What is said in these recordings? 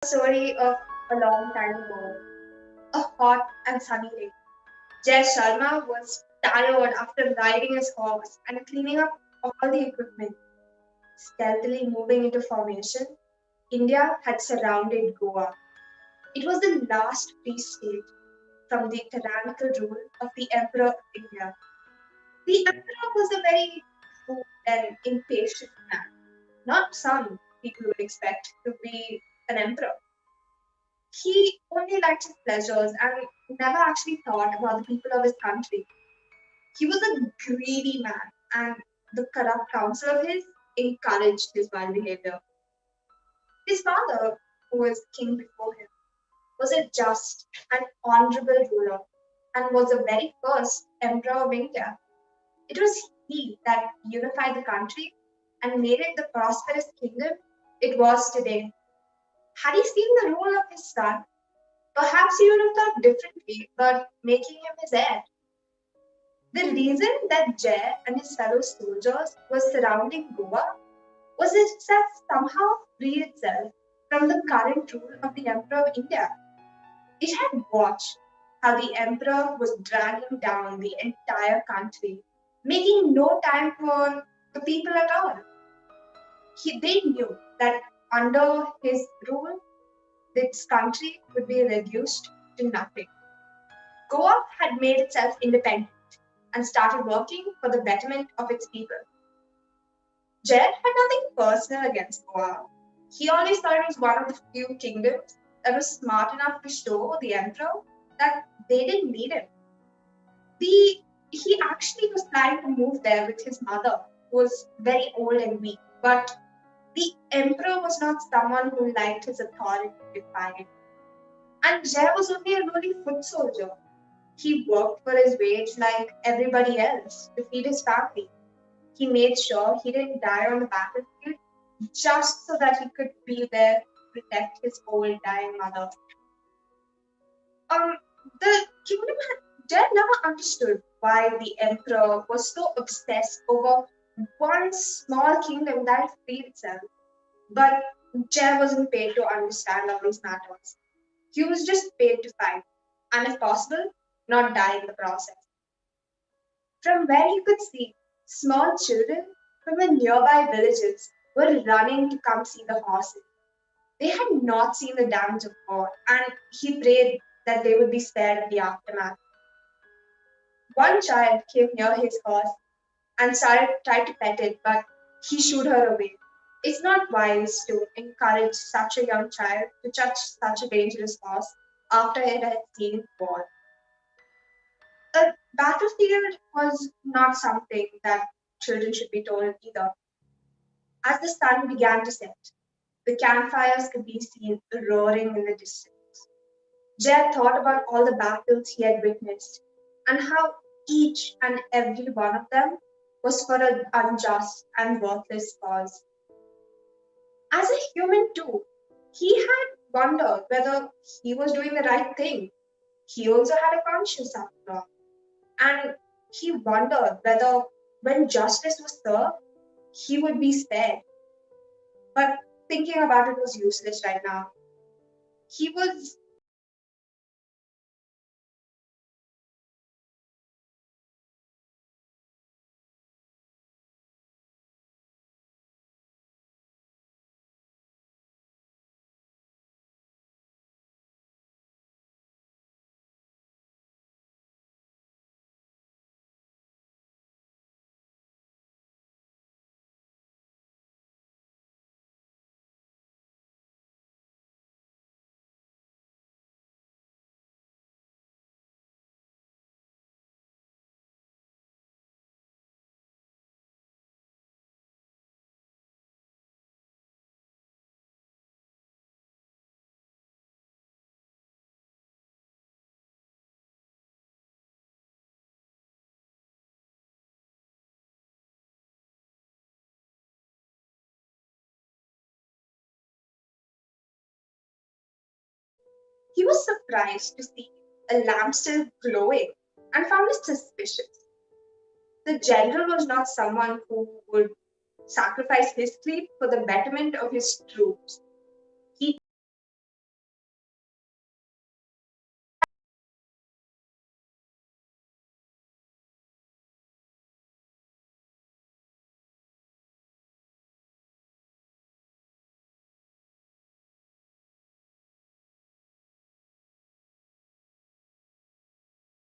Story of a long time ago, a hot and sunny day. Jay Sharma was tired after riding his horse and cleaning up all the equipment. Stealthily moving into formation, India had surrounded Goa. It was the last free state from the tyrannical rule of the Emperor of India. The Emperor was a very rude and impatient man, not some people would expect to be an emperor. He only liked his pleasures and never actually thought about the people of his country. He was a greedy man, and the corrupt council of his encouraged his bad behavior. His father, who was king before him, was a just and honorable ruler and was the very first emperor of India. It was he that unified the country and made it the prosperous kingdom it was today. Had he seen the role of his son, perhaps he would have thought differently about making him his heir. The reason that Jay and his fellow soldiers were surrounding Goa was it that somehow freed itself from the current rule of the Emperor of India. It had watched how the Emperor was dragging down the entire country, making no time for the people at all. They knew that under his rule, this country would be reduced to nothing. Goa had made itself independent and started working for the betterment of its people. Jed had nothing personal against Goa. He only saw it as one of the few kingdoms that was smart enough to show the emperor that they didn't need him. He actually was planning to move there with his mother, who was very old and weak. But the emperor was not someone who liked his authority defined. And Jed was only a lowly foot soldier. He worked for his wage like everybody else to feed his family. He made sure he didn't die on the battlefield just so that he could be there to protect his old dying mother. Um, the kingdom had never understood why the emperor was so obsessed over one small kingdom that freed itself. But Jay wasn't paid to understand all these matters. He was just paid to fight, and if possible, not die in the process. From where he could see, small children from the nearby villages were running to come see the horses. They had not seen the damage of war, and he prayed that they would be spared the aftermath. One child came near his horse and tried to pet it, but he shooed her away. It's not wise to encourage such a young child to touch such a dangerous horse after it had seen war. A battlefield was not something that children should be told either. As the sun began to set, the campfires could be seen roaring in the distance. Jed thought about all the battles he had witnessed and how each and every one of them was for an unjust and worthless cause. As a human, too, he had wondered whether he was doing the right thing. He also had a conscience after all. And he wondered whether, when justice was served, he would be spared. But thinking about it was useless right now. He was he was surprised to see a lamp still glowing and found it suspicious. The general was not someone who would sacrifice his sleep for the betterment of his troops. He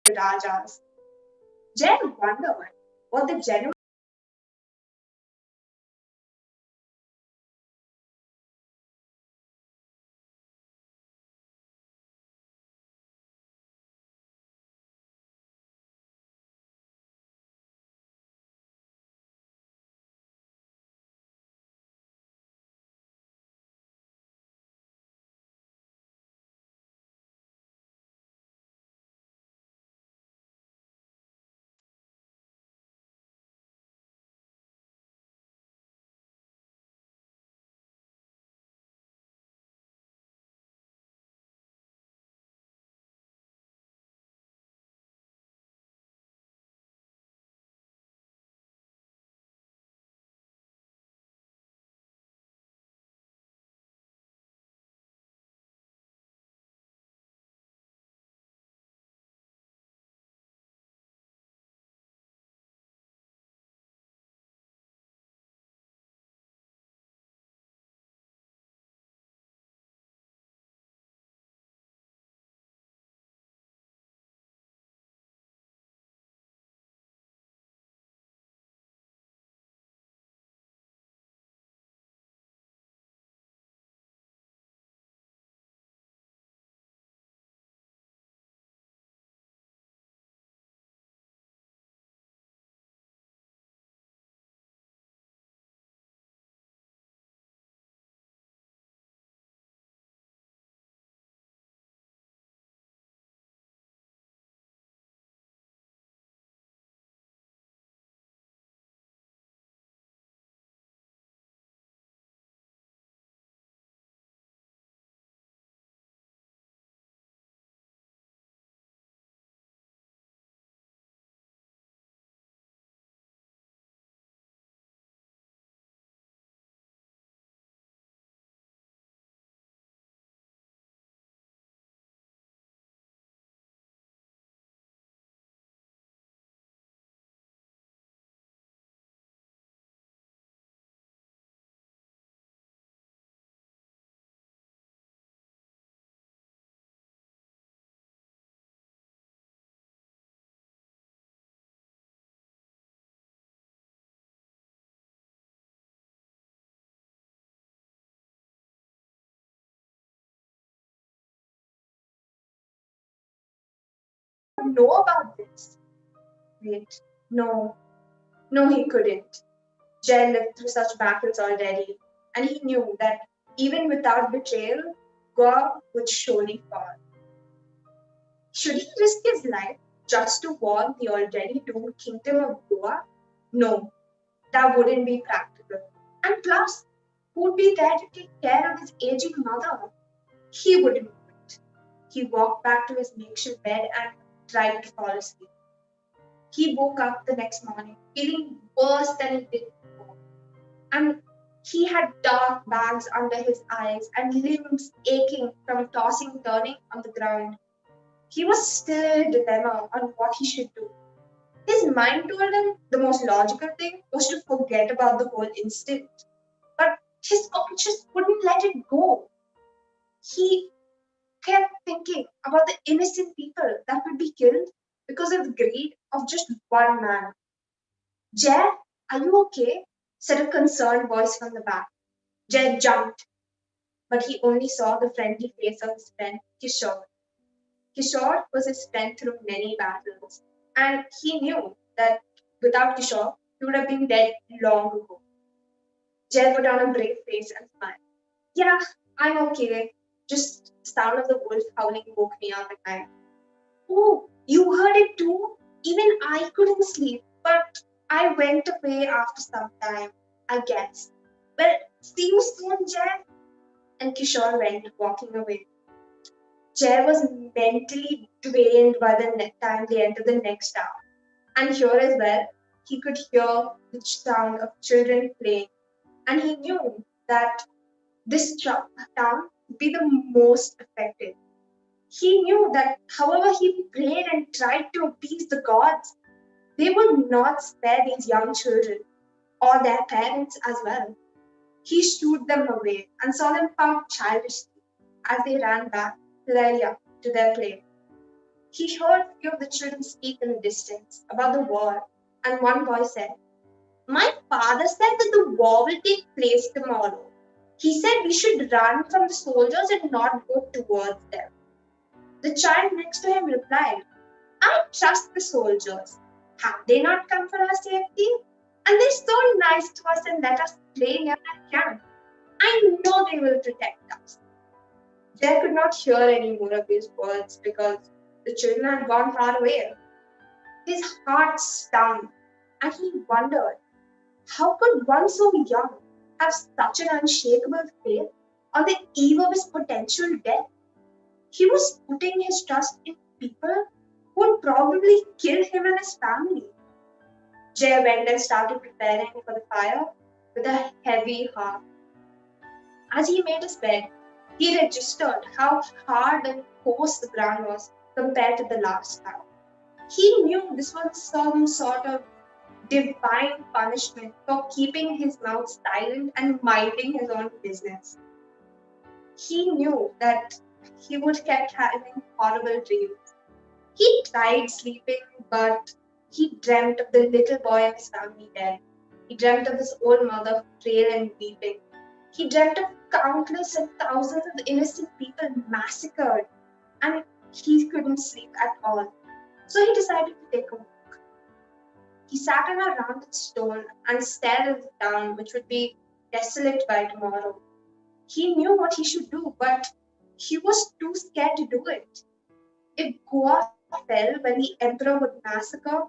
the Rajas. Jay wondered what the genuine know about this? Wait, no, no, he couldn't. Jay lived through such battles already, and he knew that even without betrayal, Goa would surely fall. Should he risk his life just to warn the already doomed kingdom of Goa? No, that wouldn't be practical. And plus, who'd be there to take care of his aging mother? He wouldn't do it. He walked back to his makeshift bed and tried to fall asleep. He woke up the next morning feeling worse than he did before. And he had dark bags under his eyes and limbs aching from tossing and turning on the ground. He was still in a dilemma on what he should do. His mind told him the most logical thing was to forget about the whole incident. But his conscience wouldn't let it go. He kept thinking about the innocent people that would be killed because of the greed of just one man. Jed, are you okay? Said a concerned voice from the back. Jed jumped, but he only saw the friendly face of his friend Kishore. Kishore was his friend through many battles, and he knew that without Kishore, he would have been dead long ago. Jed put on a brave face and smiled. Yeah, I'm okay. Just the sound of the wolf howling woke me up at night. Oh, you heard it too? Even I couldn't sleep, but I went away after some time, I guess. Well, see you soon, Jed. And Kishore went, walking away. Jay was mentally drained by the time they entered the next town. And here as well, he could hear the sound of children playing. And he knew that this town would be the most affected. He knew that however he prayed and tried to appease the gods, they would not spare these young children or their parents as well. He shooed them away and saw them pout childishly as they ran back to their play. He heard a few of the children speak in the distance about the war, and one boy said, "My father said that the war will take place tomorrow. He said we should run from the soldiers and not go towards them." The child next to him replied, "I trust the soldiers. Have they not come for our safety? And they're so nice to us and let us play near their camp. I know they will protect us." Jay could not hear any more of these words because the children had gone far away. His heart stung, and he wondered, how could one so young have such an unshakable faith on the eve of his potential death? He was putting his trust in people who would probably kill him and his family. Jay went and started preparing for the fire with a heavy heart. As he made his bed, he registered how hard and coarse the ground was compared to the last time. He knew this was some sort of divine punishment for keeping his mouth silent and minding his own business. He knew that he would keep having horrible dreams. He tried sleeping, but he dreamt of the little boy and his family dead. He dreamt of his old mother frail and weeping. He dreamt of countless and thousands of innocent people massacred, and he couldn't sleep at all. So he decided to take a walk. He sat on a rounded stone and stared at the town, which would be desolate by tomorrow. He knew what he should do, but he was too scared to do it. If Goa fell when the emperor would massacre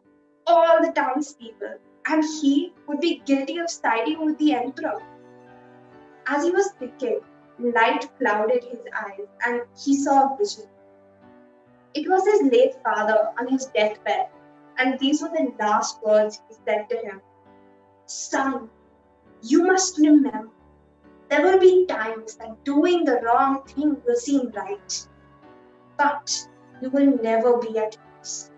all the townspeople, and he would be guilty of siding with the emperor. As he was thinking, light clouded his eyes, and he saw a vision. It was his late father on his deathbed, and these were the last words he said to him. "Son, you must remember, there will be times that doing the wrong thing will seem right, but you will never be at peace.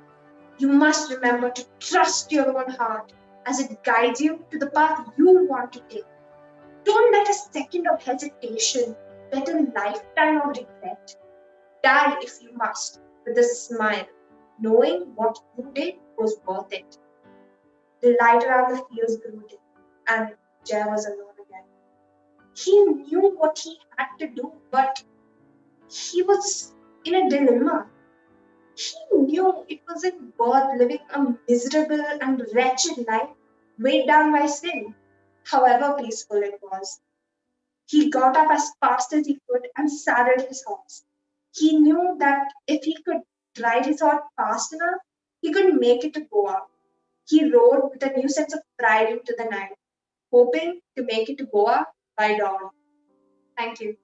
You must remember to trust your own heart as it guides you to the path you want to take. Don't let a second of hesitation bet a lifetime of regret. Die if you must, with a smile, knowing what you did was worth it." The light around the fields grew dim, and Jay was alone again. He knew what he had to do, but he was in a dilemma. He knew it wasn't worth living a miserable and wretched life weighed down by sin, however peaceful it was. He got up as fast as he could and saddled his horse. He knew that if he could ride his horse fast enough, he could make it to Goa. He rode with a new sense of pride into the night, hoping to make it to Goa by dawn. Thank you.